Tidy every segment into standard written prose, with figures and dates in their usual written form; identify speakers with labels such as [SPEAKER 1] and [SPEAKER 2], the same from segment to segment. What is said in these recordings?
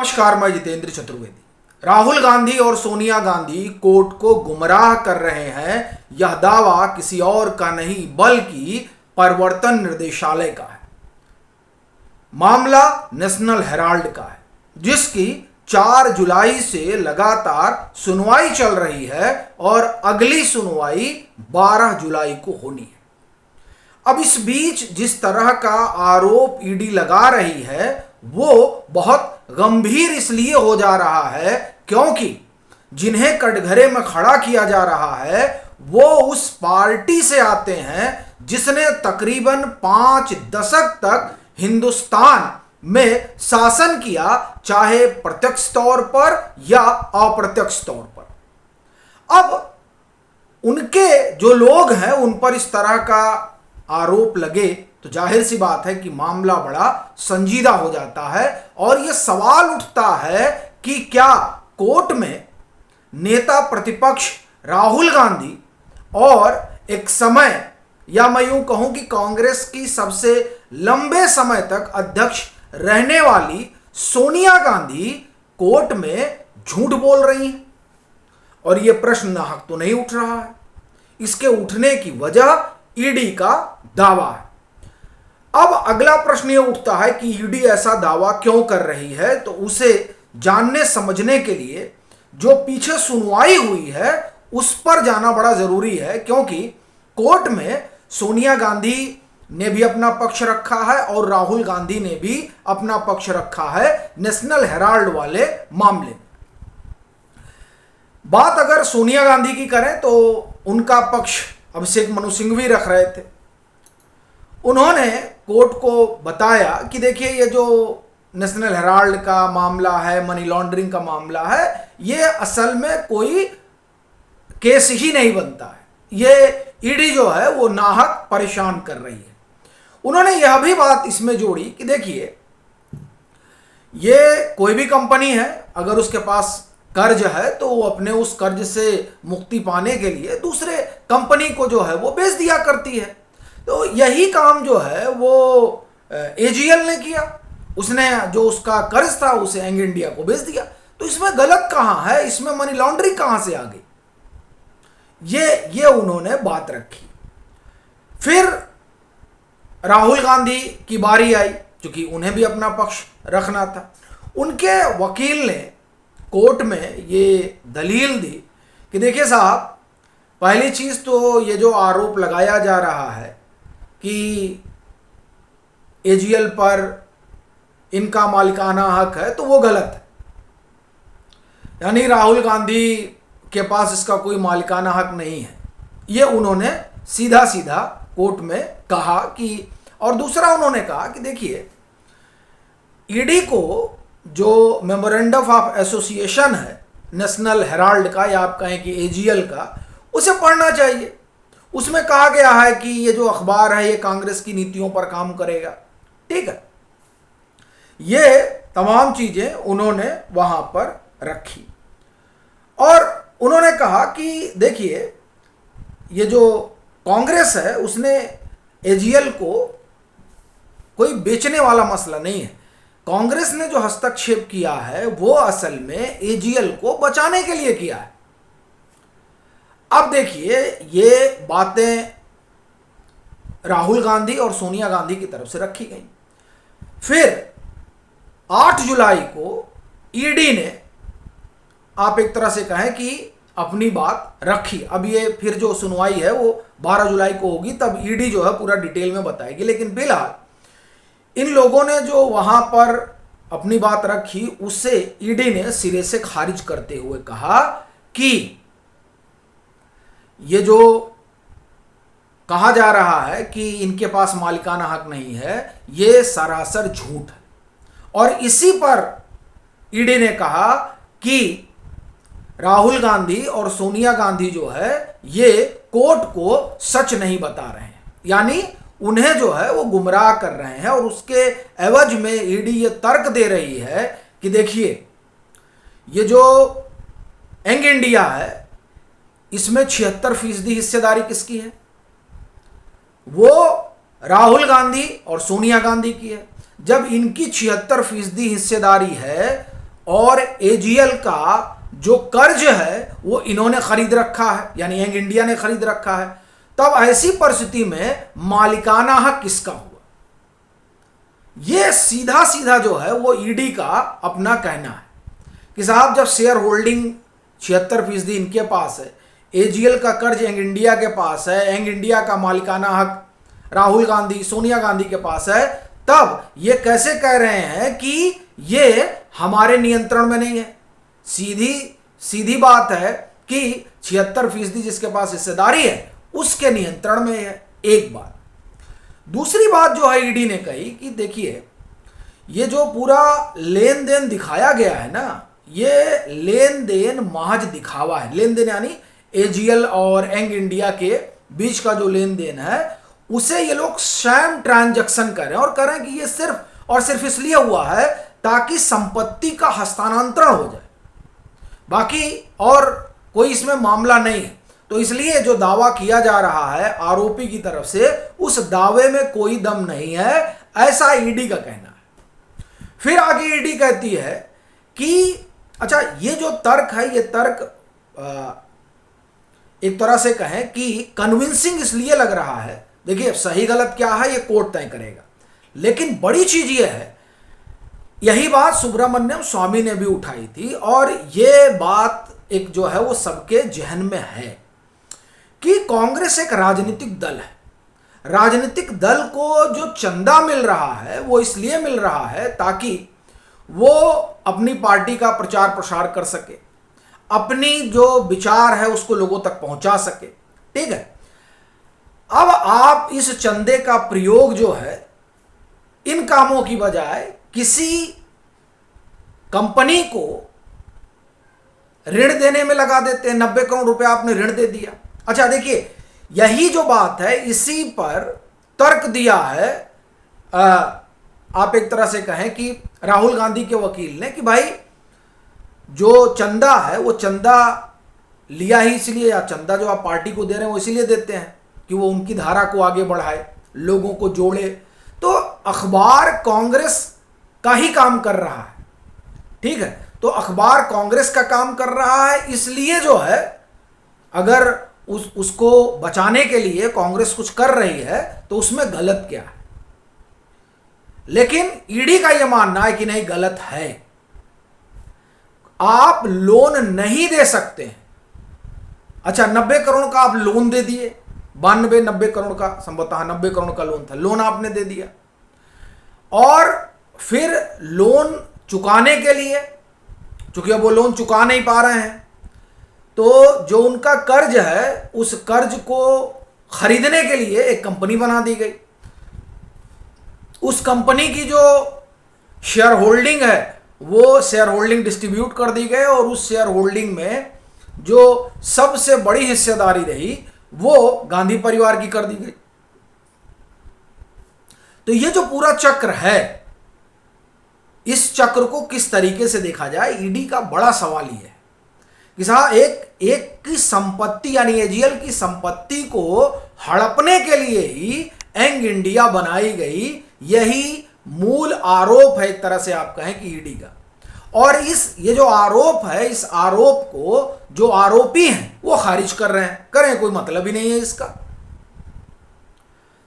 [SPEAKER 1] नमस्कार, मैं जितेंद्र चतुर्वेदी। राहुल गांधी और सोनिया गांधी कोर्ट को गुमराह कर रहे हैं, यह दावा किसी और का नहीं बल्कि प्रवर्तन निर्देशालय का है। मामला नेशनल हेराल्ड का है, जिसकी 4 जुलाई से लगातार सुनवाई चल रही है और अगली सुनवाई 12 जुलाई को होनी है। अब इस बीच जिस तरह का आरोप ईडी लगा रही है वो बहुत गंभीर इसलिए हो जा रहा है क्योंकि जिन्हें कटघरे में खड़ा किया जा रहा है वो उस पार्टी से आते हैं जिसने तकरीबन 5 दशक तक हिंदुस्तान में शासन किया, चाहे प्रत्यक्ष तौर पर या अप्रत्यक्ष तौर पर। अब उनके जो लोग हैं उन पर इस तरह का आरोप लगे तो जाहिर सी बात है कि मामला बड़ा संजीदा हो जाता है और यह सवाल उठता है कि क्या कोर्ट में नेता प्रतिपक्ष राहुल गांधी और एक समय, या मैं यूं कहूं कि कांग्रेस की सबसे लंबे समय तक अध्यक्ष रहने वाली सोनिया गांधी कोर्ट में झूठ बोल रही हैं। और यह प्रश्न नाहक तो नहीं उठ रहा है, इसके उठने की वजह ईडी का दावा है। अब अगला प्रश्न यह उठता है कि ईडी ऐसा दावा क्यों कर रही है, तो उसे जानने समझने के लिए जो पीछे सुनवाई हुई है उस पर जाना बड़ा जरूरी है, क्योंकि कोर्ट में सोनिया गांधी ने भी अपना पक्ष रखा है और राहुल गांधी ने भी अपना पक्ष रखा है नेशनल हेराल्ड वाले मामले में। बात अगर सोनिया गांधी की करें तो उनका पक्ष अभिषेक मनु सिंघवी रख रहे थे। उन्होंने कोर्ट को बताया कि देखिए, ये जो नेशनल हेराल्ड का मामला है, मनी लॉन्ड्रिंग का मामला है, ये असल में कोई केस ही नहीं बनता है। ये ईडी जो है वो नाहक परेशान कर रही है। उन्होंने यह भी बात इसमें जोड़ी कि देखिए, ये कोई भी कंपनी है, अगर उसके पास कर्ज है तो वो अपने उस कर्ज से मुक्ति पाने के लिए दूसरे कंपनी को जो है वो बेच दिया करती है। तो यही काम जो है वो एजीएल ने किया। उसने जो उसका कर्ज था उसे एंग इंडिया को बेच दिया। तो इसमें गलत कहां है, इसमें मनी लॉन्ड्रिंग कहां से आ गई, ये उन्होंने बात रखी। फिर राहुल गांधी की बारी आई, क्योंकि उन्हें भी अपना पक्ष रखना था। उनके वकील ने कोर्ट में ये दलील दी कि देखिए साहब, पहली चीज तो ये जो आरोप लगाया जा रहा है कि एजीएल पर इनका मालिकाना हक है, तो वो गलत है। यानी राहुल गांधी के पास इसका कोई मालिकाना हक नहीं है, ये उन्होंने सीधा सीधा कोर्ट में कहा कि। और दूसरा उन्होंने कहा कि देखिए, ईडी को जो मेमोरेंडम ऑफ एसोसिएशन है नेशनल हेराल्ड का, या आप कहें कि एजीएल का, उसे पढ़ना चाहिए। उसमें कहा गया है कि ये जो अखबार है ये कांग्रेस की नीतियों पर काम करेगा। ठीक है, ये तमाम चीजें उन्होंने वहां पर रखी और उन्होंने कहा कि देखिए, ये जो कांग्रेस है उसने एजीएल को कोई बेचने वाला मसला नहीं है। कांग्रेस ने जो हस्तक्षेप किया है वो असल में एजीएल को बचाने के लिए किया है। अब देखिए, ये बातें राहुल गांधी और सोनिया गांधी की तरफ से रखी गई। फिर 8 जुलाई को ईडी ने, आप एक तरह से कहें कि अपनी बात रखी। अब ये फिर जो सुनवाई है वो 12 जुलाई को होगी, तब ईडी जो है पूरा डिटेल में बताएगी। लेकिन फिलहाल इन लोगों ने जो वहां पर अपनी बात रखी उससे ईडी ने सिरे से खारिज करते हुए कहा कि ये जो कहा जा रहा है कि इनके पास मालिकाना हक नहीं है, ये सरासर झूठ है। और इसी पर ईडी ने कहा कि राहुल गांधी और सोनिया गांधी जो है ये कोर्ट को सच नहीं बता रहे हैं, यानी उन्हें जो है वो गुमराह कर रहे हैं। और उसके एवज में ईडी ये तर्क दे रही है कि देखिए, ये जो यंग इंडिया है इसमें 76% हिस्सेदारी किसकी है? वो राहुल गांधी और सोनिया गांधी की है। जब इनकी 76% हिस्सेदारी है और एजीएल का जो कर्ज है वो इन्होंने खरीद रखा है, यानी यंग इंडिया ने खरीद रखा है, तब ऐसी परिस्थिति में मालिकाना हक किसका हुआ? ये सीधा सीधा जो है वो ईडी का अपना कहना है कि साहब जब शेयर होल्डिंग 76% इनके पास है, एजीएल का कर्ज यंग इंडिया के पास है, यंग इंडिया का मालिकाना हक राहुल गांधी सोनिया गांधी के पास है, तब ये कैसे कह रहे हैं कि ये हमारे नियंत्रण में नहीं है? सीधी सीधी बात है कि 76% जिसके पास हिस्सेदारी है उसके नियंत्रण में है। एक बात। दूसरी बात जो है ईडी ने कही कि देखिए ये जो पूरा लेन देन दिखाया गया है ना, ये लेन देन महज दिखावा है। लेन देन यानी एजीएल और यंग इंडिया के बीच का जो लेन देन है उसे ये लोग शैम ट्रांजैक्शन कर रहे हैं, और कर रहे हैं कि ये सिर्फ और सिर्फ इसलिए हुआ है ताकि संपत्ति का हस्तांतरण हो जाए, बाकी और कोई इसमें मामला नहीं है। तो इसलिए जो दावा किया जा रहा है आरोपी की तरफ से, उस दावे में कोई दम नहीं है, ऐसा ईडी का कहना है। फिर आगे ईडी कहती है कि अच्छा ये जो तर्क है, ये तर्क एक तरह से कहें कि कन्विंसिंग इसलिए लग रहा है। देखिए सही गलत क्या है ये कोर्ट तय करेगा, लेकिन बड़ी चीज ये है, यही बात सुब्रमण्यम स्वामी ने भी उठाई थी, और ये बात एक जो है वो सबके जहन में है कि कांग्रेस एक राजनीतिक दल है। राजनीतिक दल को जो चंदा मिल रहा है वो इसलिए मिल रहा है ताकि वो अपनी पार्टी का प्रचार प्रसार कर सके, अपनी जो विचार है उसको लोगों तक पहुंचा सके। ठीक है, अब आप इस चंदे का प्रयोग जो है इन कामों की बजाय किसी कंपनी को ऋण देने में लगा देते हैं। 90 करोड़ रुपए आपने ऋण दे दिया। अच्छा देखिए यही जो बात है, इसी पर तर्क दिया है आप एक तरह से कहें कि राहुल गांधी के वकील ने कि भाई जो चंदा है वो चंदा लिया ही इसलिए, या चंदा जो आप पार्टी को दे रहे हैं वो इसीलिए देते हैं कि वो उनकी धारा को आगे बढ़ाए, लोगों को जोड़े। तो अखबार कांग्रेस का ही काम कर रहा है। ठीक है, तो अखबार कांग्रेस का काम कर रहा है, इसलिए जो है अगर उसको बचाने के लिए कांग्रेस कुछ कर रही है तो उसमें गलत क्या है? लेकिन ईडी का यह मानना है कि नहीं, गलत है। आप लोन नहीं दे सकते हैं। अच्छा 90 करोड़ का आप लोन दे दिए, 90 करोड़ का संभवतः 90 करोड़ का लोन था, लोन आपने दे दिया, और फिर लोन चुकाने के लिए, चूंकि अब वो लोन चुका नहीं पा रहे हैं, तो जो उनका कर्ज है उस कर्ज को खरीदने के लिए एक कंपनी बना दी गई। उस कंपनी की जो शेयर होल्डिंग है वो शेयर होल्डिंग डिस्ट्रीब्यूट कर दी गई, और उस शेयर होल्डिंग में जो सबसे बड़ी हिस्सेदारी रही वो गांधी परिवार की कर दी गई। तो ये जो पूरा चक्र है, इस चक्र को किस तरीके से देखा जाए, ईडी का बड़ा सवाल ये है कि साहब एक की संपत्ति यानी एजीएल की संपत्ति को हड़पने के लिए ही यंग इंडिया बनाई गई। यही मूल आरोप है एक तरह से आप कहें कि ईडी का। और ये जो आरोप है, इस आरोप को जो आरोपी हैं वो खारिज कर रहे हैं, करें कोई मतलब ही नहीं है इसका।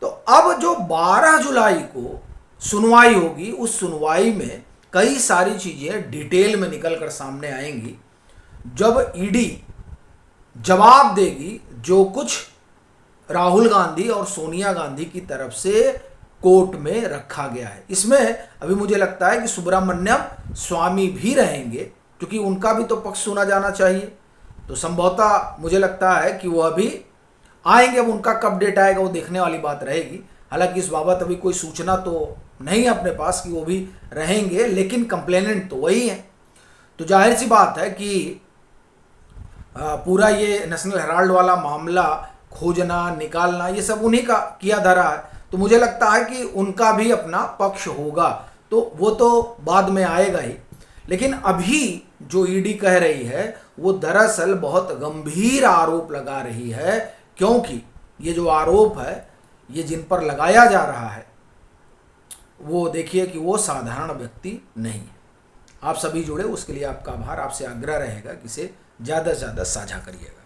[SPEAKER 1] तो अब जो 12 जुलाई को सुनवाई होगी, उस सुनवाई में कई सारी चीजें डिटेल में निकल कर सामने आएंगी, जब ईडी जवाब देगी जो कुछ राहुल गांधी और सोनिया गांधी की तरफ से कोर्ट में रखा गया है। इसमें अभी मुझे लगता है कि सुब्रमण्यम स्वामी भी रहेंगे, क्योंकि उनका भी तो पक्ष सुना जाना चाहिए। तो संभवतः मुझे लगता है कि वो अभी आएंगे। अब उनका कब डेट आएगा वो देखने वाली बात रहेगी। हालांकि इस बाबत अभी कोई सूचना तो नहीं है अपने पास कि वो भी रहेंगे, लेकिन कंप्लेनेंट तो वही है। तो जाहिर सी बात है कि पूरा ये नेशनल हेराल्ड वाला मामला खोजना निकालना ये सब उन्हीं का किया धरा है। तो मुझे लगता है कि उनका भी अपना पक्ष होगा, तो वो तो बाद में आएगा ही। लेकिन अभी जो ईडी कह रही है वो दरअसल बहुत गंभीर आरोप लगा रही है, क्योंकि ये जो आरोप है ये जिन पर लगाया जा रहा है वो देखिए कि वो साधारण व्यक्ति नहीं है। आप सभी जुड़े, उसके लिए आपका आभार। आपसे आग्रह रहेगा कि इसे ज़्यादा से ज़्यादा साझा करिएगा।